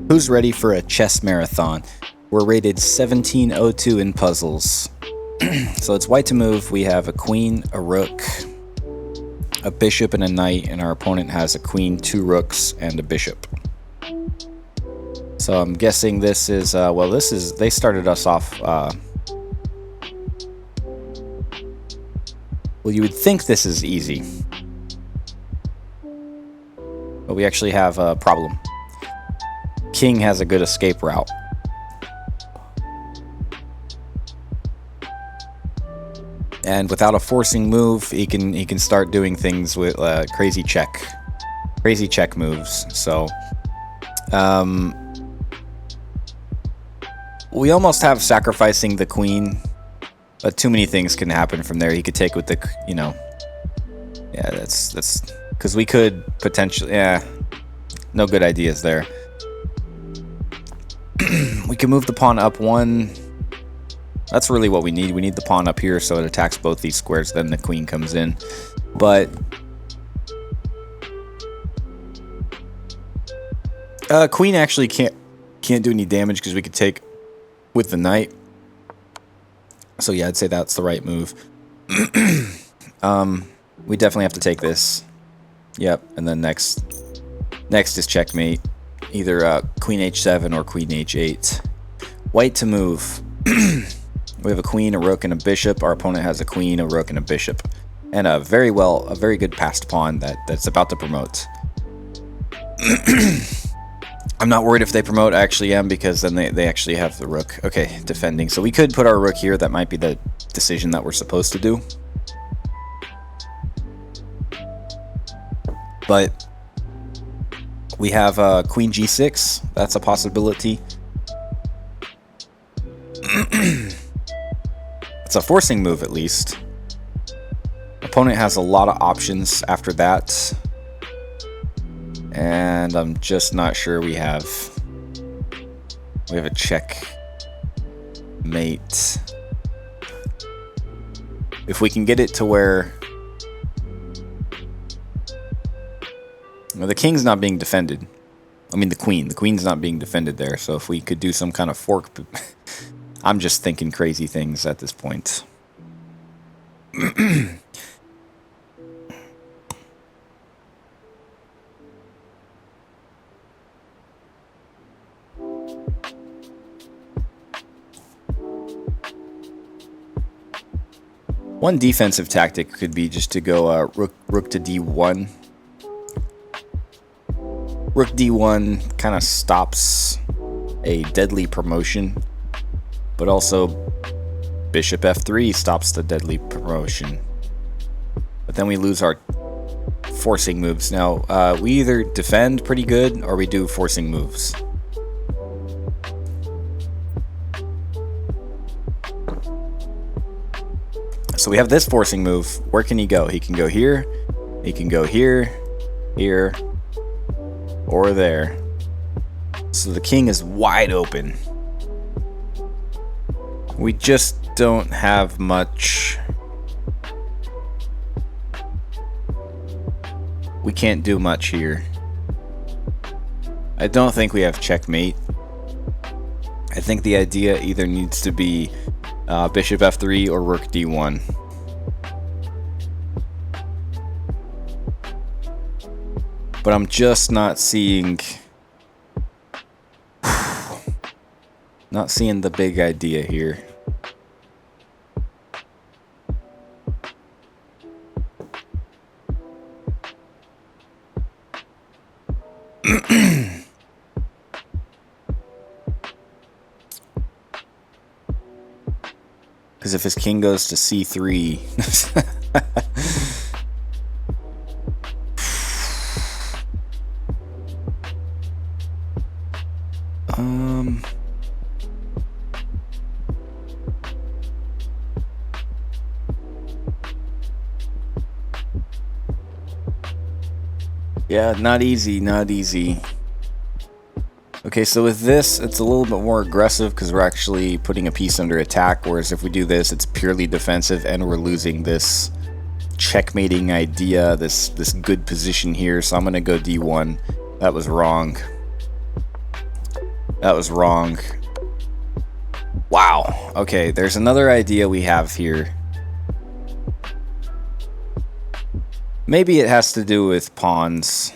Who's ready for a chess marathon? We're rated 1702 in puzzles. So it's white to move. We have a queen, a rook, a bishop, and a knight, and our opponent has a queen, two rooks, and a bishop. So I'm guessing this is, they started us off, well, you would think this is easy. But we actually have a problem. King has a good escape route. And without a forcing move, he can start doing things with crazy check moves. So, we almost have sacrificing the queen, but too many things can happen from there. He could take with the, yeah, that's because we could potentially, yeah, no good ideas there. We can move the pawn up one. That's really what we need. We need the pawn up here so it attacks both these squares, then the queen comes in. But queen actually can't do any damage because we could take with the knight. So yeah, I'd say that's the right move. We definitely have to take this. Yep, and then next is checkmate. Either queen h7 or queen h8. White to move. We have a queen, a rook, and a bishop. Our opponent has a queen, a rook, and a bishop. And a very good passed pawn that's about to promote. I'm not worried if they promote. I actually am, because then they actually have the rook. Okay, defending. So we could put our rook here. That might be the decision that we're supposed to do. But we have queen g6. That's a possibility. It's a forcing move, at least. Opponent has a lot of options after that. And I'm just not sure we have a check mate. If we can get it to where, well, the king's not being defended. I mean the queen's not being defended there. So if we could do some kind of fork, I'm just thinking crazy things at this point. One defensive tactic could be just to go rook to d1. Rook d1 kind of stops a deadly promotion, but also bishop f3 stops the deadly promotion. But then we lose our forcing moves. Now, we either defend pretty good or we do forcing moves. So we have this forcing move. Where can he go? He can go here. He can go here, here, or there. So the king is wide open. We just don't have much. We can't do much here. I don't think we have checkmate. I think the idea either needs to be bishop f3 or rook d1. But I'm just not seeing the big idea here. Because if his king goes to c3, yeah, not easy, not easy. Okay, so with this, it's a little bit more aggressive because we're actually putting a piece under attack, whereas if we do this, it's purely defensive and we're losing this checkmating idea, this good position here. So I'm going to go d1. That was wrong. That was wrong. Wow. Okay, there's another idea we have here. Maybe it has to do with pawns.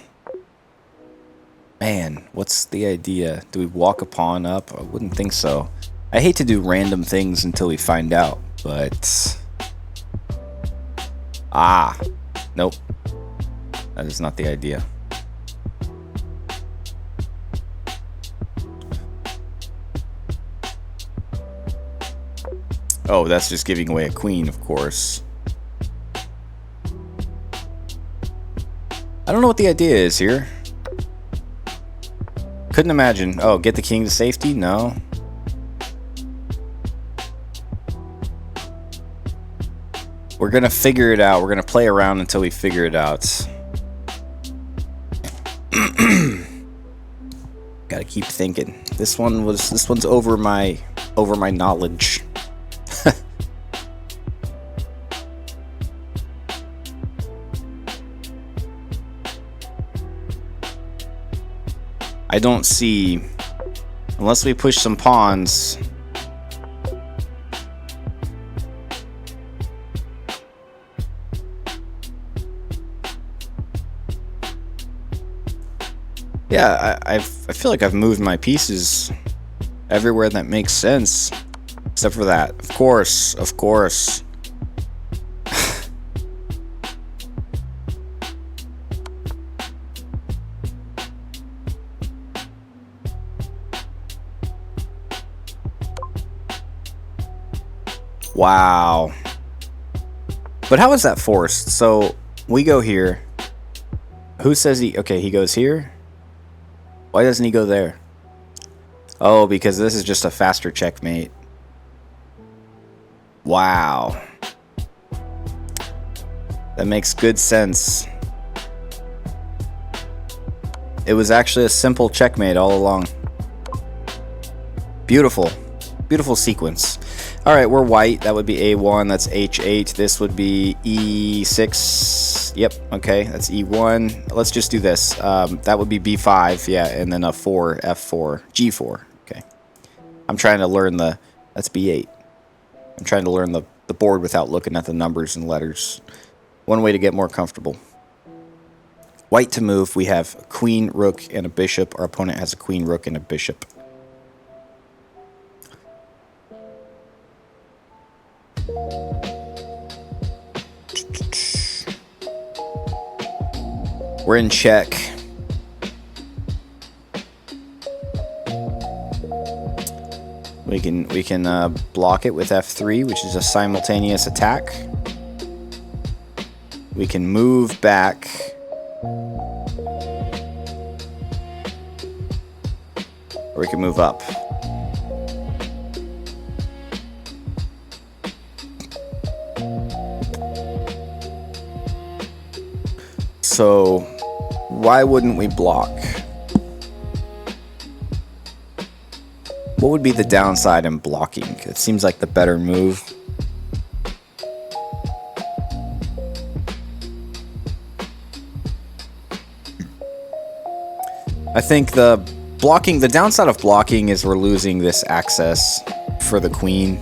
Man, what's the idea? Do we walk a pawn up? I wouldn't think so. I hate to do random things until we find out, but... Ah. Nope. That is not the idea. Oh, that's just giving away a queen, of course. I don't know what the idea is here. Couldn't imagine. Oh, get the king to safety? No. We're gonna figure it out. We're gonna play around until we figure it out. Gotta keep thinking. This one's over my knowledge. I don't see, unless we push some pawns. Yeah, I feel like I've moved my pieces everywhere that makes sense, except for that. Of course, of course. Wow. But how is that forced? So we go here. Who says he... Okay, he goes here. Why doesn't he go there? Oh, because this is just a faster checkmate. Wow. That makes good sense. It was actually a simple checkmate all along. Beautiful. Beautiful sequence. Alright, we're white. That would be A1. That's H8. This would be E6. Yep, okay. That's E1. Let's just do this. That would be B5. Yeah, and then a 4, F4, G4. Okay. I'm trying to learn the... That's B8. I'm trying to learn the board without looking at the numbers and letters. One way to get more comfortable. White to move. We have a queen, rook, and a bishop. Our opponent has a queen, rook, and a bishop. We're in check. We can block it with F3, which is a simultaneous attack. We can move back. Or we can move up. So, why wouldn't we block? What would be the downside in blocking? It seems like the better move. I think the downside of blocking is we're losing this access for the queen,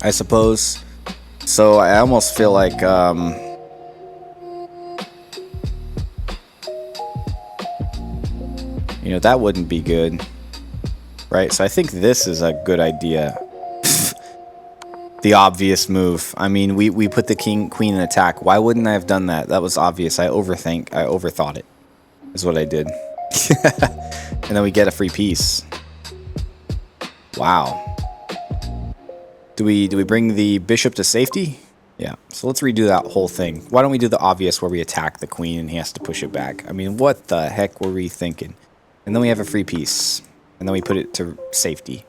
I suppose. So I almost feel like you know, that wouldn't be good, right? So I think this is a good idea. The obvious move. I mean, we put the queen in attack. Why wouldn't I have done that? That was obvious. I overthought it, is what I did. And then we get a free piece. Wow. Do we bring the bishop to safety? Yeah. So let's redo that whole thing. Why don't we do the obvious where we attack the queen and he has to push it back? I mean, what the heck were we thinking? And then we have a free piece. And then we put it to safety.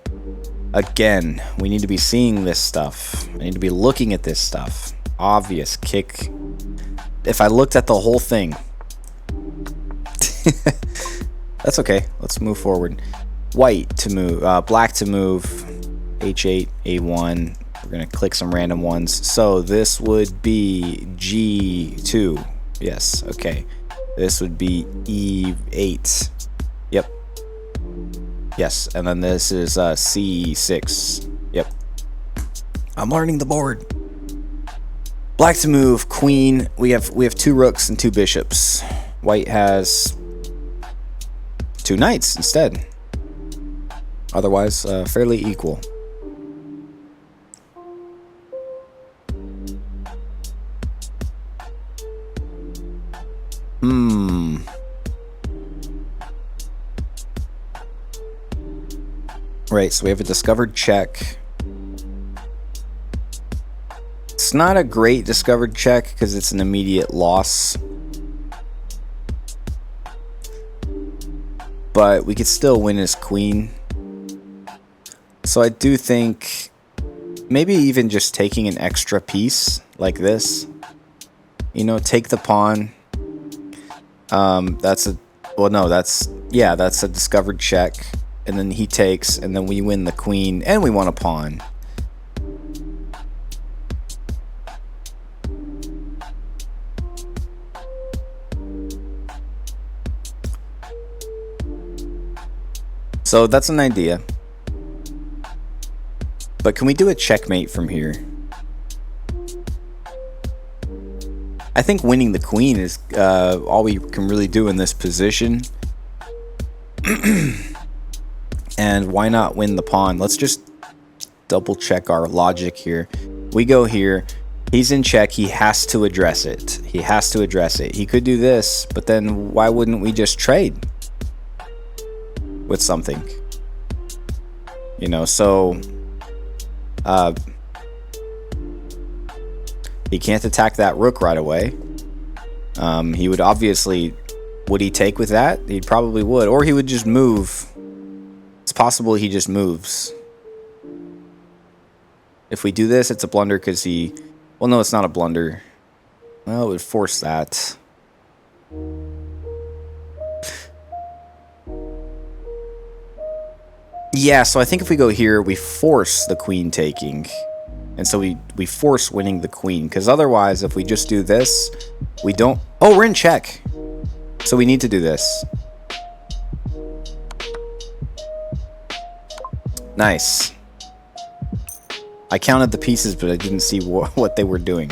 Again, we need to be seeing this stuff. I need to be looking at this stuff. Obvious kick. If I looked at the whole thing. That's okay. Let's move forward. White to move. Black to move. H8, A1. We're going to click some random ones. So this would be G2. Yes, okay. This would be E8. Yep. Yes, and then this is c6. Yep. I'm learning the board. Black to move, queen. We have 2 rooks and 2 bishops. White has 2 knights instead. Otherwise, fairly equal. Right, so we have a discovered check. It's not a great discovered check because it's an immediate loss. But we could still win as queen. So I do think maybe even just taking an extra piece like this. You know, take the pawn. That's a discovered check. And then he takes, and then we win the queen, and we want a pawn. So that's an idea. But can we do a checkmate from here? I think winning the queen is all we can really do in this position. And why not win the pawn? Let's just double check our logic here. We go here. He's in check. He has to address it. He has to address it. He could do this, but then why wouldn't we just trade with something? You know, so he can't attack that rook right away. He would obviously, would he take with that? He probably would, or he would just move. It's possible he just moves. If we do this, it's a blunder because he... Well, no, it's not a blunder. Well, it would force that. Yeah, so I think if we go here, we force the queen taking. And so we force winning the queen. Because otherwise, if we just do this, we don't... Oh, we're in check. So we need to do this. Nice. I counted the pieces, but I didn't see what they were doing.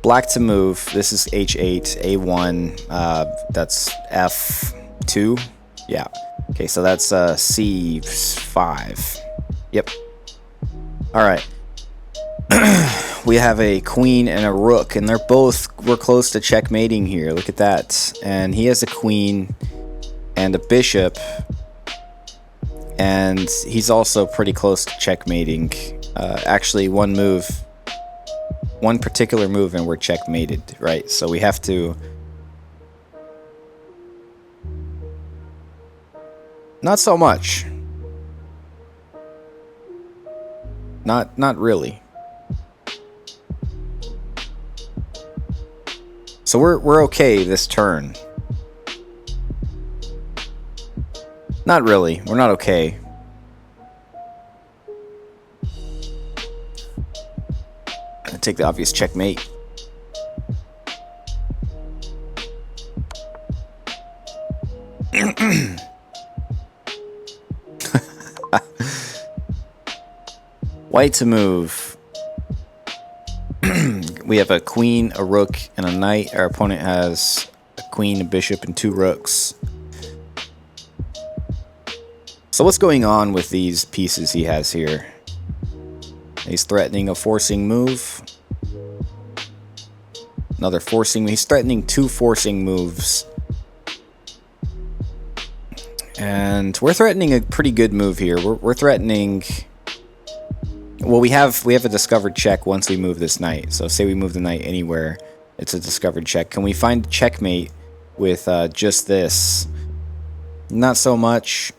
Black to move. This is h8, a1. That's f2. Yeah. Okay, so that's c5. Yep. All right. We have a queen and a rook, and we're close to checkmating here. Look at that. And he has a queen and a bishop. And he's also pretty close to checkmating. Actually, one particular move, and we're checkmated, right? So we have to... Not so much. Not really. So we're okay this turn. Not really. We're not okay. Gonna take the obvious checkmate. White to move. We have a queen, a rook, and a knight. Our opponent has a queen, a bishop, and 2 rooks. So what's going on with these pieces he has here? He's threatening a forcing move. Another forcing. He's threatening 2 forcing moves. And we're threatening a pretty good move here. We're threatening... Well, we have a discovered check once we move this knight. So say we move the knight anywhere, it's a discovered check. Can we find checkmate with just this? Not so much.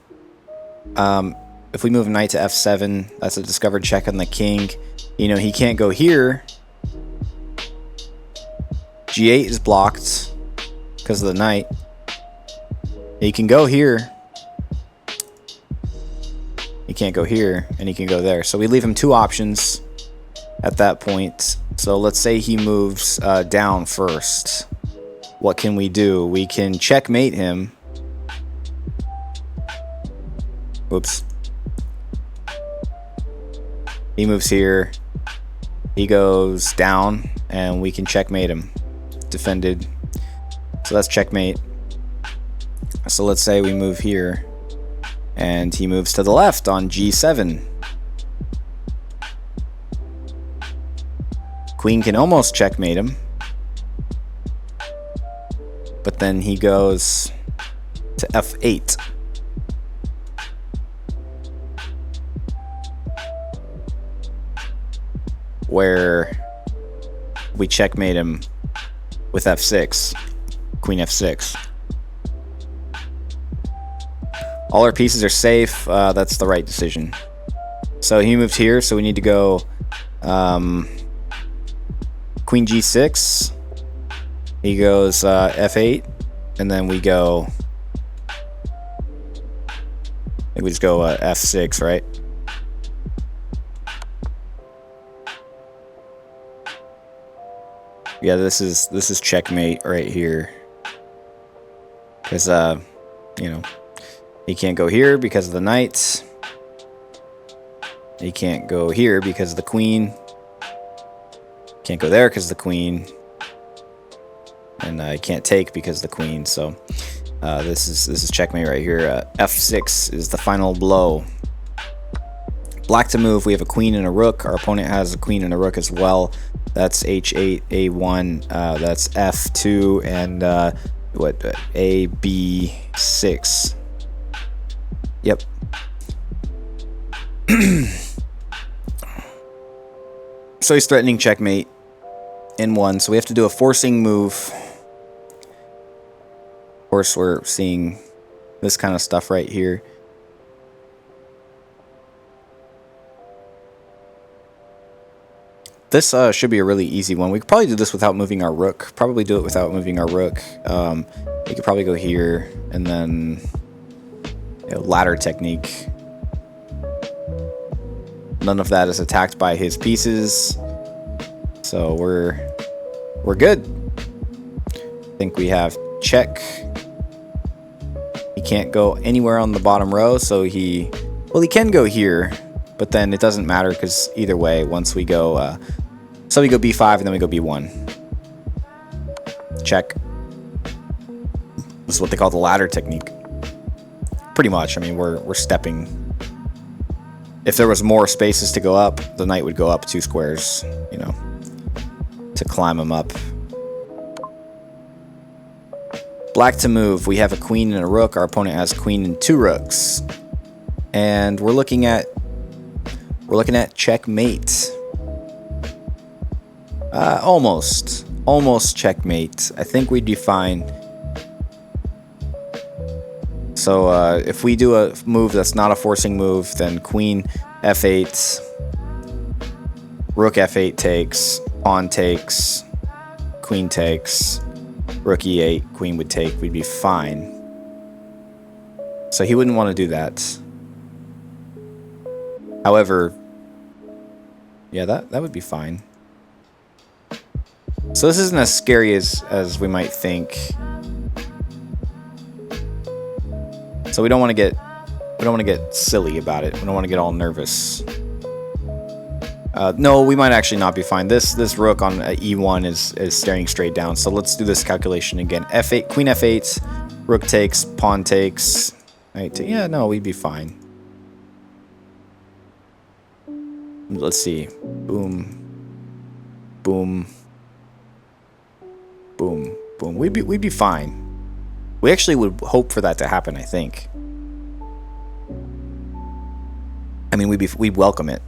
If we move knight to f7, that's a discovered check on the king. You know, he can't go here. g8 is blocked because of the knight. He can go here. He can't go here, and he can go there. So we leave him 2 options at that point. So let's say he moves down first. What can we do? We can checkmate him. Oops. He moves here. He goes down, and we can checkmate him. Defended. So that's checkmate. So let's say we move here, and he moves to the left on G7. Queen can almost checkmate him. But then he goes to F8. Where we checkmate him with F6. Queen F6. All our pieces are safe. That's the right decision. So he moved here, so we need to go Queen G6. He goes F8, and then we go. I think we just go F6, right? Yeah, this is checkmate right here. Because you know, he can't go here because of the knight. He can't go here because of the queen. Can't go there because of the queen. And he can't take because of the queen. So this is checkmate right here. F6 is the final blow. Black to move. We have a queen and a rook. Our opponent has a queen and a rook as well. That's H8, A1. That's F2 and A, B6. Yep. So he's threatening checkmate in one. So we have to do a forcing move. Of course, we're seeing this kind of stuff right here. This should be a really easy one. We could probably do this without moving our rook. Probably do it without moving our rook. We could probably go here and then ladder technique. None of that is attacked by his pieces, so we're good. I think we have check. He can't go anywhere on the bottom row, so he can go here, but then it doesn't matter because either way, once we go, so we go B5 and then we go B1. Check. This is what they call the ladder technique. Pretty much. I mean, we're stepping. If there was more spaces to go up, the knight would go up 2 squares, you know, to climb him up. Black to move. We have a queen and a rook. Our opponent has queen and 2 rooks, and we're looking at checkmate. Almost checkmate. I think we'd be fine. So if we do a move that's not a forcing move, then queen F8, rook F8 takes, pawn takes, queen takes, rook E8, queen would take, we'd be fine. So he wouldn't want to do that. However, yeah, that would be fine. So this isn't as scary as we might think. So we don't want to get silly about it. We don't want to get all nervous. No, we might actually not be fine. This rook on E1 is staring straight down. So let's do this calculation again. F8, queen F8, rook takes, pawn takes. Yeah, no, we'd be fine. Let's see. Boom, boom, boom, boom. We'd be fine. We actually would hope for that to happen, I think. I mean, we'd welcome it.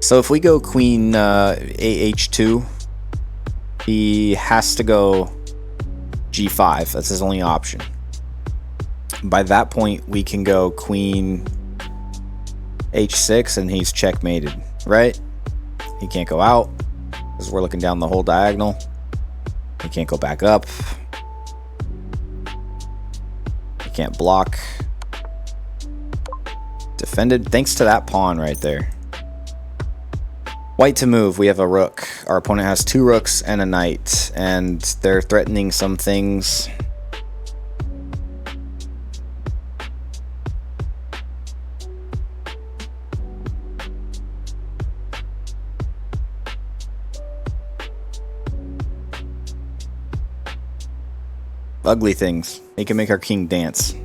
So if we go queen AH2, he has to go G5. That's his only option. By that point, we can go queen H6 and he's checkmated, right? He can't go out because we're looking down the whole diagonal. He can't go back up. He can't block. Defended thanks to that pawn right there. White to move. We have a rook. Our opponent has 2 rooks and a knight, and they're threatening some things. Ugly things. They can make our king dance.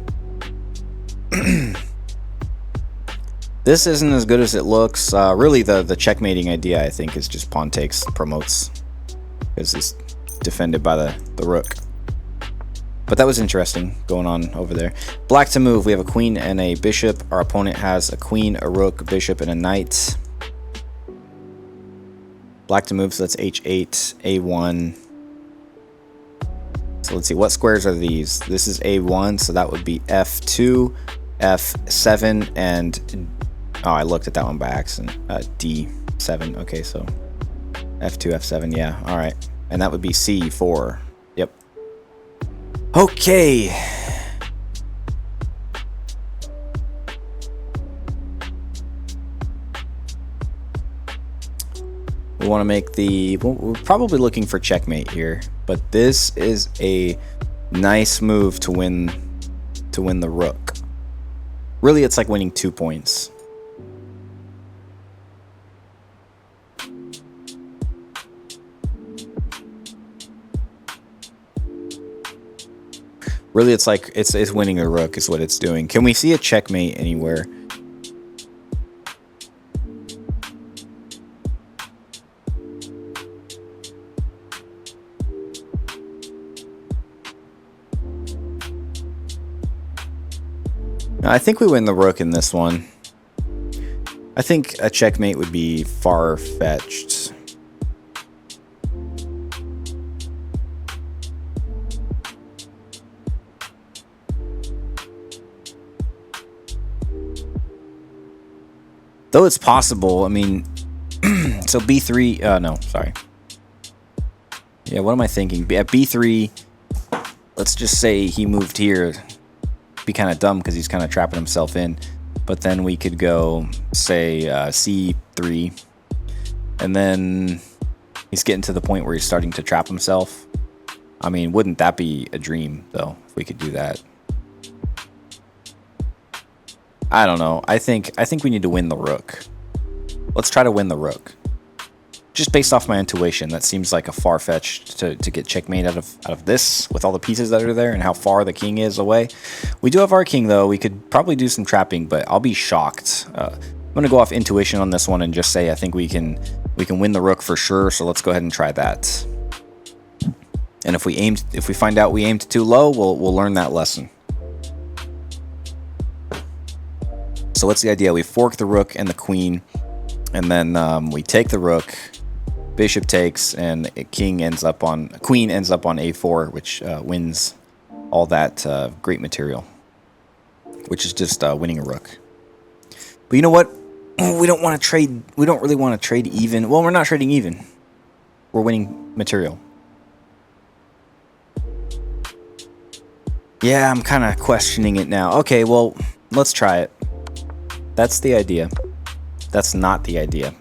This isn't as good as it looks. Really, the checkmating idea, I think, is just pawn takes promotes, because it's defended by the rook. But that was interesting going on over there. Black to move. We have a queen and a bishop. Our opponent has a queen, a rook, bishop, and a knight. Black to move, so that's h8, a1. So let's see, what squares are these? This is a1, so that would be f2, f7, and oh, I looked at that one by accident. D7. Okay, so f2, f7. Yeah, all right. And that would be c4. Yep. Okay. We want to make the... We're probably looking for checkmate here, but this is a nice move to win the rook. Really, it's like winning 2 points. Really, it's like it's winning a rook is what it's doing. Can we see a checkmate anywhere? I think we win the rook in this one. I think a checkmate would be far-fetched. Though it's possible, I mean, so b3, no, sorry. Yeah, what am I thinking? At b3, let's just say he moved here. Be kind of dumb because he's kind of trapping himself in. But then we could go, say, c3. And then he's getting to the point where he's starting to trap himself. I mean, wouldn't that be a dream, though, if we could do that? I don't know. I think we need to win the rook. Let's try to win the rook. Just based off my intuition, that seems like a far-fetched to get checkmate out of this with all the pieces that are there and how far the king is away. We do have our king, though. We could probably do some trapping, but I'll be shocked. I'm going to go off intuition on this one and just say I think we can win the rook for sure, so let's go ahead and try that. And if we find out we aimed too low, we'll learn that lesson. So what's the idea? We fork the rook and the queen, and then we take the rook, bishop takes, and queen ends up on a4, which wins all that great material, which is just winning a rook. But you know what? We don't want to trade. We don't really want to trade even. Well, we're not trading even. We're winning material. Yeah, I'm kind of questioning it now. Okay, well, let's try it. That's the idea. That's not the idea.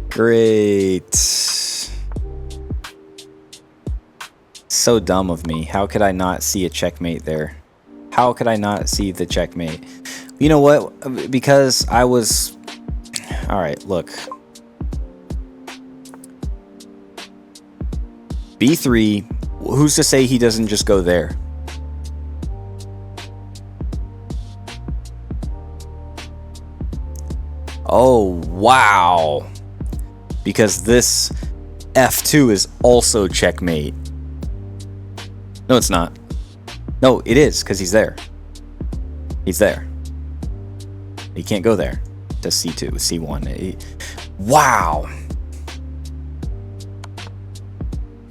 Great. So dumb of me. How could I not see a checkmate there? How could I not see the checkmate? You know what? Because I was... Alright, look. B3. Who's to say he doesn't just go there? Oh, wow. Because this F2 is also checkmate. No, it's not. No, it is, because he's there. He's there. He can't go there to C2, C1. Wow.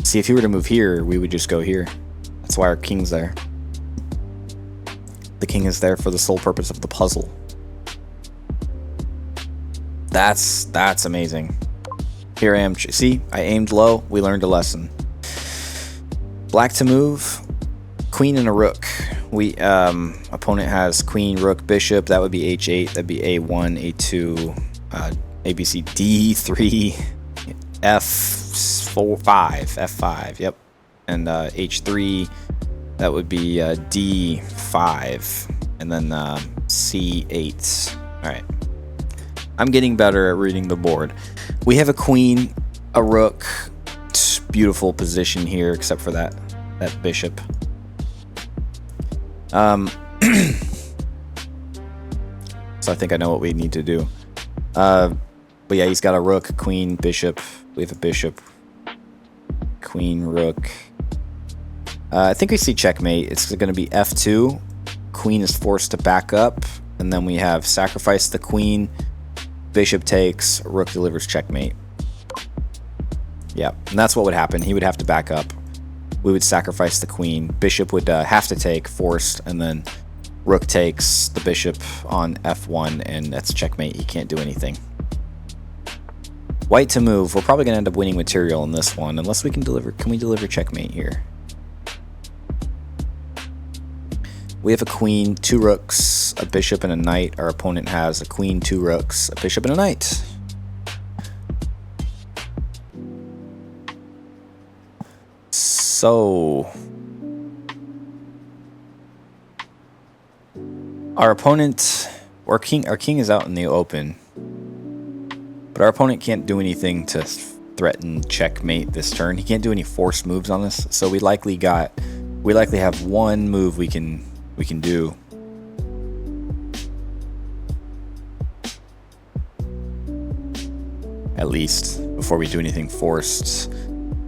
See, if he were to move here, we would just go here. That's why our king's there. The king is there for the sole purpose of the puzzle. That's amazing. Here I am. See, I aimed low. We learned a lesson. Black to move. Queen and a rook. We opponent has queen, rook, bishop. That would be h8. That'd be a1, a2, A, B, C, D, 3, F, 4, 5, F5, yep. And H3, that would be D5, and then C8. All right. I'm getting better at reading the board. We have a queen, a rook. Beautiful position here, except for that bishop. So I think I know what we need to do. But yeah, he's got a rook, queen, bishop. We have a bishop, queen, rook. I think we see checkmate. It's going to be F2. Queen is forced to back up, and then we have sacrifice the queen. Bishop takes, rook delivers checkmate. Yeah, and that's what would happen. He would have to back up. We would sacrifice the queen. Bishop would have to take, forced, and then rook takes the bishop on F1, and that's checkmate. He can't do anything. White to move. We're probably going to end up winning material in this one, unless we can deliver. Can we deliver checkmate here? We have a queen, 2 rooks, a bishop, and a knight. Our opponent has a queen, 2 rooks, a bishop, and a knight. So our opponent, our king is out in the open, but our opponent can't do anything to threaten checkmate this turn. He can't do any forced moves on us, so we likely have one move we can do. At least before we do anything forced.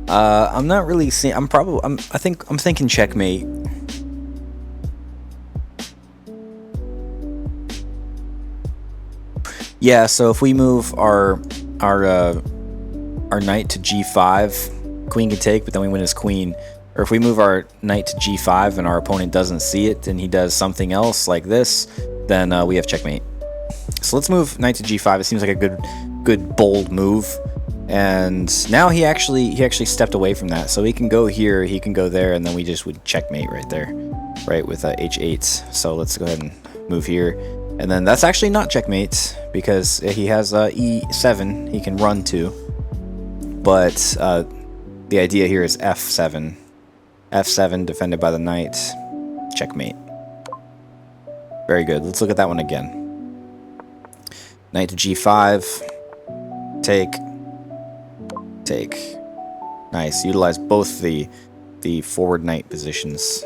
I'm not really seeing. I'm thinking checkmate. Yeah. So if we move our knight to G5, queen can take, but then we win his queen. Or if we move our knight to G5 and our opponent doesn't see it and he does something else like this, then we have checkmate. So let's move knight to G5. It seems like a good bold move. And now he actually stepped away from that. So he can go here, he can go there, and then we just would checkmate right there, right, with H8. So let's go ahead and move here. And then that's actually not checkmate because he has E7 he can run to. But the idea here is F7. F7 defended by the knight. Checkmate. Very good. Let's look at that one again. Knight to G5. Take. Nice. Utilize both the forward knight positions.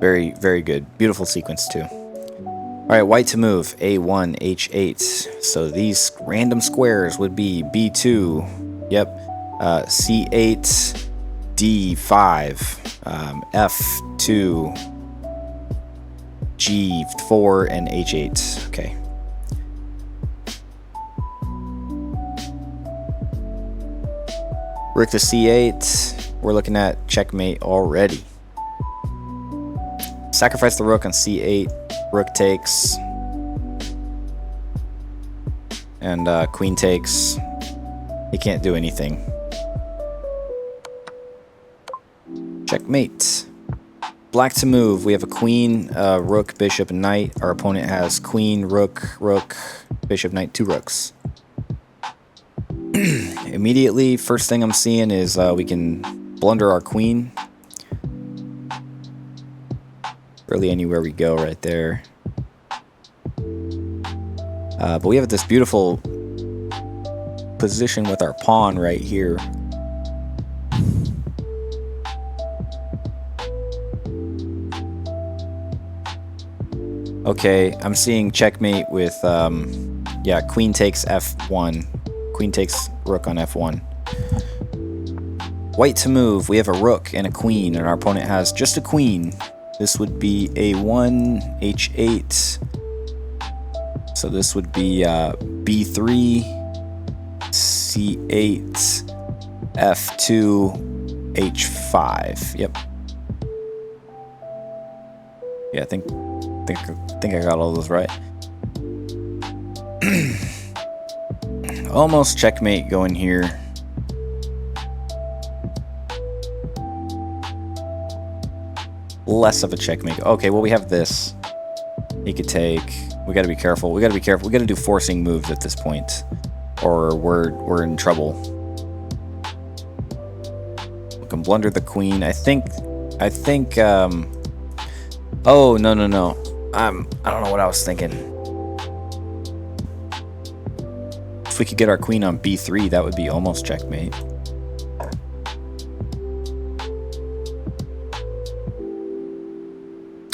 Very, very good. Beautiful sequence too. Alright, white to move. A1, H8. So these random squares would be B2. Yep. C8, D5, F2, G4, and H8. Okay. Rook to C8. We're looking at checkmate already. Sacrifice the rook on C8. Rook takes. And queen takes. He can't do anything. Checkmate. Black to move. We have a queen, rook, bishop, and knight. Our opponent has queen, rook, bishop, knight, 2 rooks. Immediately, first thing I'm seeing is we can blunder our queen. Really anywhere we go right there. But we have this beautiful position with our pawn right here. Okay, I'm seeing checkmate with, yeah, queen takes F1. Queen takes rook on F1. White to move. We have a rook and a queen, and our opponent has just a queen. This would be A1, H8. So this would be B3, C8, F2, H5. Yep. Yeah, I think I got all those right. Almost checkmate going here. Less of a checkmate. Okay, well, we have this. He could take. We gotta be careful. We gotta be careful. We gotta do forcing moves at this point, or we're in trouble. We can blunder the queen. I think. Oh no. I don't know what I was thinking. If we could get our queen on b3, that would be almost checkmate.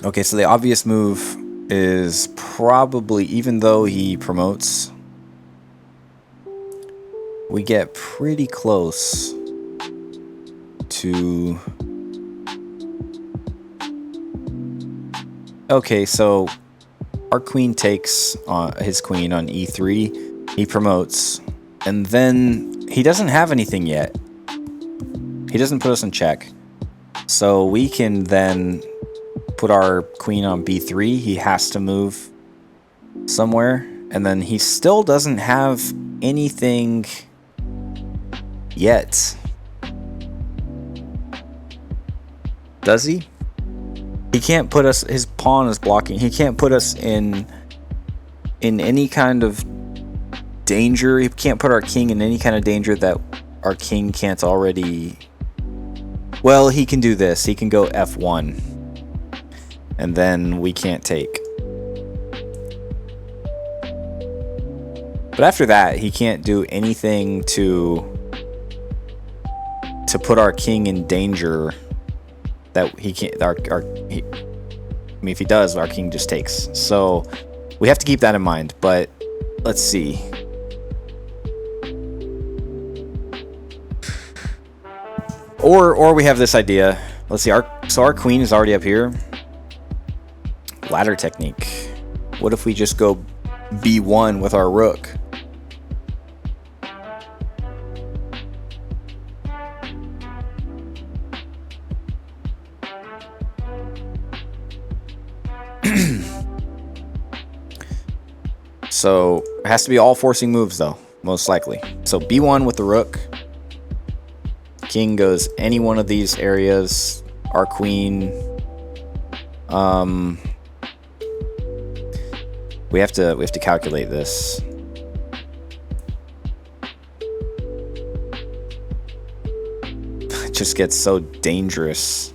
Okay, so the obvious move is probably, even though he promotes, we get pretty close to... Okay, so our queen takes his queen on e3, he promotes, and then he doesn't have anything yet. He doesn't put us in check. So we can then put our queen on b3. He has to move somewhere, and then he still doesn't have anything yet. Does he? He can't put us, his pawn is blocking. He can't put us in any kind of danger. He can't put our king in any kind of danger that our king can't already... Well, he can do this. He can go f1. And then we can't take. But after that, he can't do anything to put our king in danger that he can't. I mean, if he does, our king just takes. So we have to keep that in mind. But let's see. Or we have this idea. Let's see. Our queen is already up here. Ladder technique. What if we just go b1 with our rook? So it has to be all forcing moves though, most likely. So b1 with the rook. King goes any one of these areas. Our queen. We have to calculate this. It just gets so dangerous.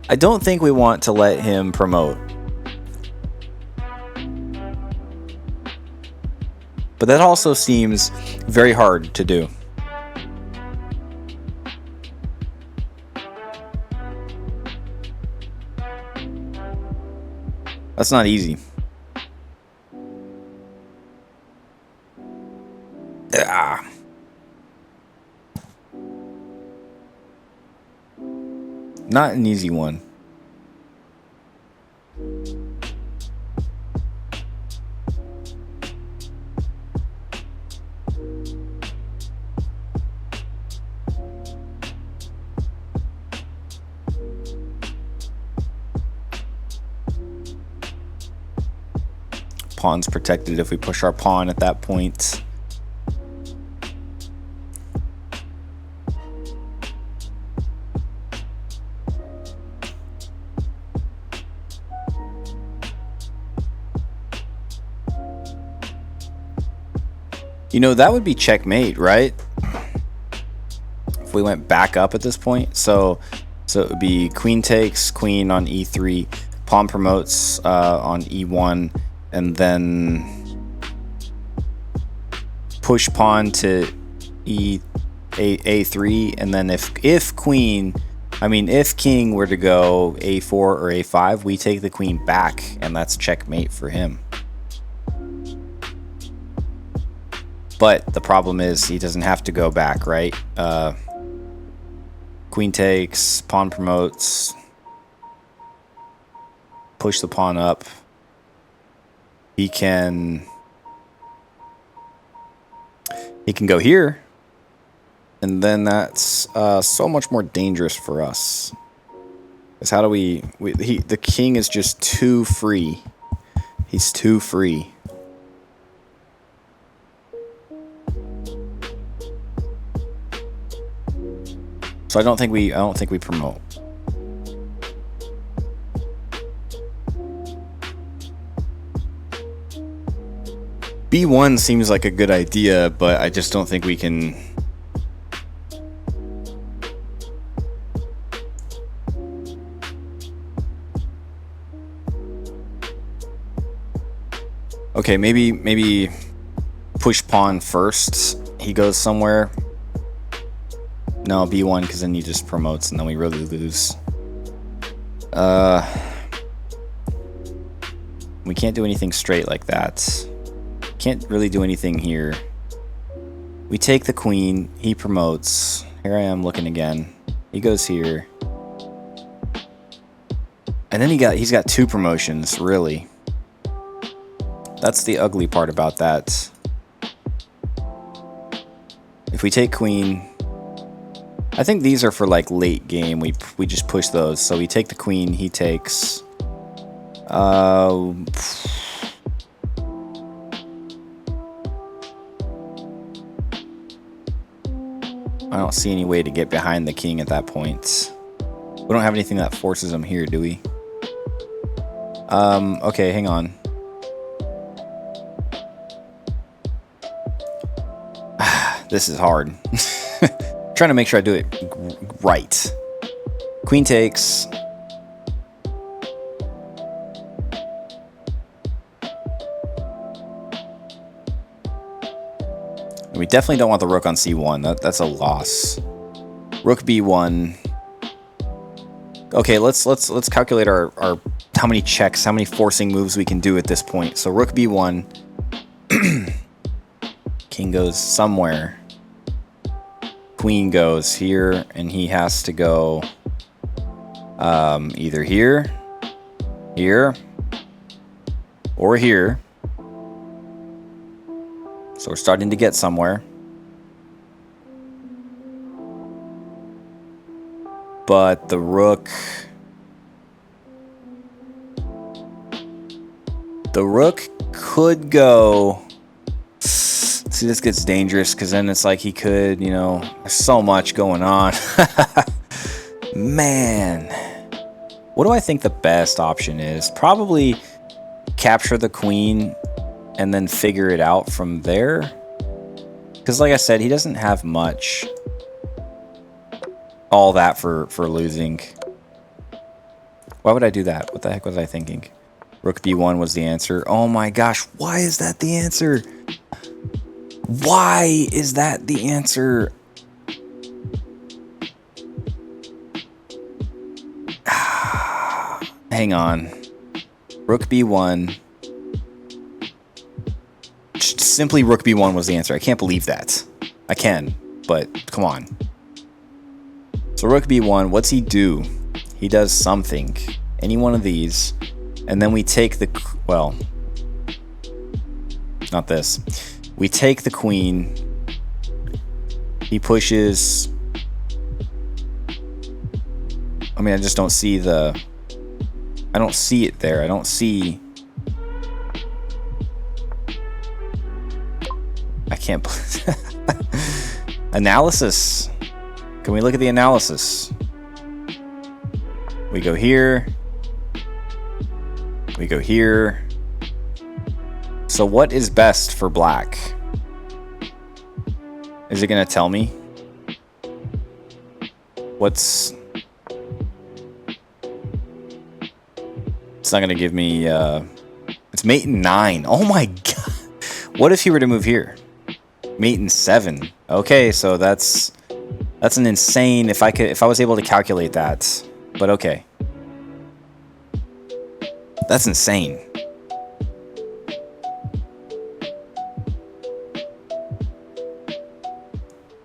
I don't think we want to let him promote. But that also seems very hard to do. That's not easy. Not an easy one. Pawn's protected if we push our pawn at that point. You know, that would be checkmate, right? If we went back up at this point. So it would be queen takes, queen on e3, pawn promotes on e1, and then push pawn to a3, and then if king were to go a4 or a5, we take the queen back, and that's checkmate for him. But the problem is he doesn't have to go back, right? Queen takes, pawn promotes, push the pawn up. He can go here, and then that's so much more dangerous for us. Because how do the king is just too free. He's too free. So I don't think we promote. B1 seems like a good idea, but I just don't think we can... Okay, maybe push pawn first. He goes somewhere. No, B1, because then he just promotes and then we really lose. We can't do anything straight like that. Can't really do anything here. We take the queen. He promotes. Here I am looking again. He goes here. And then he's got 2 promotions, really. That's the ugly part about that. If we take queen, I think these are for like late game. We just push those. So we take the queen. He takes. I don't see any way to get behind the king at that point. We don't have anything that forces him here, do we? Okay, hang on. This is hard. Trying to make sure I do it right. Queen takes. We definitely don't want the rook on c1. That's a loss. Rook b1. Okay, let's calculate our how many checks, how many forcing moves we can do at this point. So rook b1. King goes somewhere. Queen goes here, and he has to go either here, here, or here. So we're starting to get somewhere. But the rook... The rook could go... See, this gets dangerous because then it's like he could, you know, there's so much going on. Man. What do I think the best option is? Probably capture the queen and then figure it out from there. Because like I said, he doesn't have much. All that for losing. Why would I do that? What the heck was I thinking? Rook b1 was the answer. Oh my gosh, why is that the answer? Why is that the answer? Hang on. Rook b1. Simply rook b1 was the answer. I can't believe that. I can, but come on. So rook b1, what's he do? He does something. Any one of these. And then we take the... Well, not this. We take the queen. He pushes... I mean, I just don't see the... I don't see it there. I don't see... I can't... Analysis. Can we look at the analysis? We go here. We go here. So what is best for black? Is it going to tell me? What's... It's not going to give me... It's mate in 9. Oh my god. What if he were to move here? Mate in 7. Okay, so that's an insane... If I was able to calculate that. But okay. That's insane.